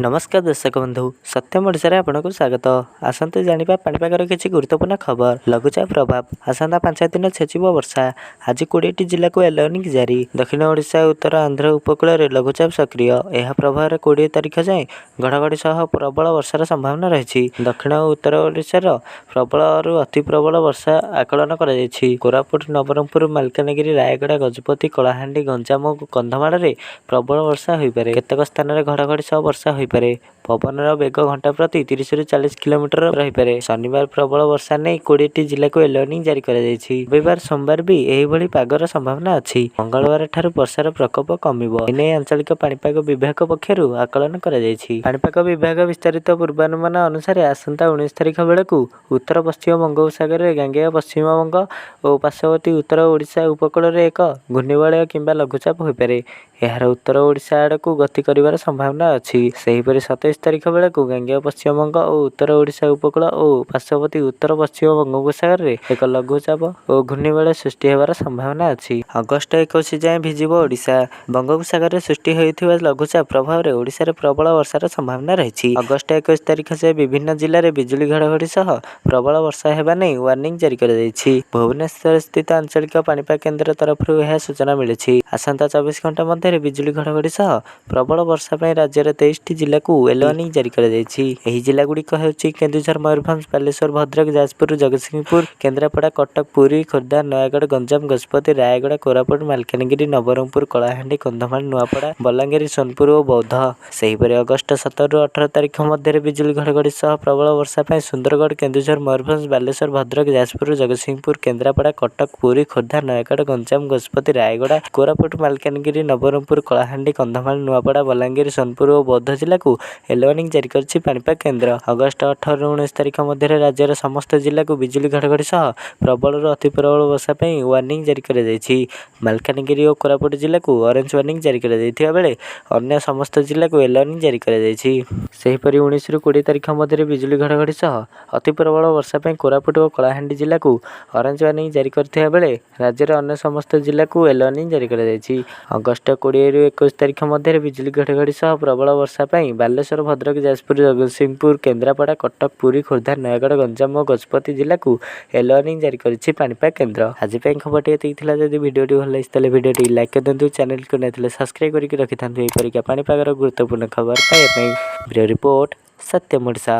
नमस्कार दर्शक बंधु सत्यम ओडिशा आपको स्वागत। आसतु जानिबा पाणीपागर किसी गुरुत्वपूर्ण खबर। लघुचाप प्रभाव आसंता 5 दिन छेचिब वर्षा। आज 20टी जिला को एलर्निंग जारी। दक्षिण ओडिशा उत्तर आंध्र उपकूल में लघुचाप सक्रिय। यह प्रभाव 20 तारिख जाए घड़घड़ी सह प्रबल वर्षार संभावना रही। दक्षिण और उत्तर ओडिशार प्रबल और अति प्रबल वर्षा आकलन कर कोरापुट नवरंगपुर मालकानगिरी रायगड़ा गजपति कलाहांडी गंजाम और कंधमाल में प्रबल वर्षा हो पारे। केतक स्थान में घड़घड़ी सह वर्षा हो पारे। पवनर बेग घंटा प्रति 30 ରୁ 40 किलोमीटर रहीपे। शनिवार प्रबल वर्षा नहीं 20टी जिला को एलर्निंग जारी कर रविवार सोमवार भी यही पागर संभावना अच्छी। मंगलवार ठारू वर्षार प्रकोप कमिबो। एने आंचलिक पाणीपाग विभाग पक्षर आकलन कर पाणीपाग विभाग विस्तारित पूर्वानुमान अनुसार आसंता 19 तारिख बेलू उत्तर पश्चिम बंगोपसागर में गांगेय पश्चिम बंग और पार्श्ववर्ती उत्तर ओडिशा उपकूल में एक घूर्णिवलय किंबा लघुचाप हो पारे। यार उत्तर ओडिशा आड़ को गति कर संभावना अच्छी। सेहीपरि 27 तारिख बेलू गांगेय पश्चिम बंग और उत्तर ओडिशा उपकूल और पार्श्ववर्ती उत्तर पश्चिम बंगोपसागर में एक लघुचाप और घूर्णिवलय सृष्टि होवार संभावना अच्छी। अगस्ट 21 जाए भिजिब ओडिशा। बंगोपसागर में सृष्टि होता लघुचाप प्रभाव में ओडिशा रे प्रबल वर्षार संभावना रही। अगस्ट 21 तारिख से विभिन्न जिले में बिजुली घड़घड़ी सह प्रबल वर्षा होगा नहीं वार्निंग जारी कर भुवनेश्वर स्थित आंचलिक पाणीपाग केन्द्र तरफ यह सूचना मिली। आसंता 24 घंटा मध्य बिजुली घड़घड़ी सह प्रबल वर्षा पर राज्यर 23टी जिला को एलर्निंग जारी कर जिला गुड़िक होची केन्दुझर मयूरभंज बालेश्वर भद्रक जाजपुर जगतसिंहपुर केन्द्रापड़ा कटक पुरी खोर्धा नयागढ़ गंजाम गजपति रायगड़ा कोरापुट मालकानगिरी नवरंगपुर कलाहांडी कंधमाल नुआपड़ा बलांगीर सोनपुर और बौद्ध। सेहीपरि अगस्ट 17 ରୁ 18 तारिख मध्य बिजुली घड़घड़ी सह प्रबल वर्षा पर सुंदरगढ़ केन्दुझर मयूरभंज बालेश्वर भद्रक जाजपुर जगतसिंहपुर केन्द्रापड़ा कटक पुरी खोर्धा नयागढ़ गंजाम गजपति रायगड़ा कोरापुट मालकानगिरी नवरंगपुर कलाहांडी कंधमाल नुआपड़ा बलांगीर सोनपुर और बौद्ध जिला को एलर्निंग जारी कर पाणीपाग केन्द्र। अगस्ट 18 ରୁ 19 तारिख मध्य राज्यर समस्त जिला को बिजुली घड़घड़ी सह प्रबल और अति प्रबल वर्षा पर वार्निंग जारी कर मालकानगिरी और कोरापुट जिला को ऑरेंज वार्निंग जारी कर बेले अन्य समस्त जिला को एलर्निंग जारी कर 19 ରୁ 20 तारिख मध्य बिजुली घड़घड़ी सह अति प्रबल वर्षा पर कोरापुट और कलाहांडी जिला को ऑरेंज वार्निंग जारी करथिबा बेले राज्यर अन्य समस्त जिला को एलर्निंग जारी कर अगस्ट 20 ରୁ 21 तारिख मध्य बिजुली घड़घड़ी सह प्रबल वर्षा पर बालेश्वर भद्रक जाजपुर जगतसिंहपुर केन्द्रापड़ा कटक पुरी खोर्धा नयागढ़ गंजाम और गजपति जिला को एलर्निंग जारी कर पाणीपाग केन्द्र। आज खबर ये जब भिडियोटी भल लगी भिडियोटी लाइक कर दिंतु। चैनल को नहीं सब्सक्राइब करके रखि था पाणीपागर गुरुत्वपूर्ण खबर पाइबा। रिपोर्ट सत्यम ओडिशा।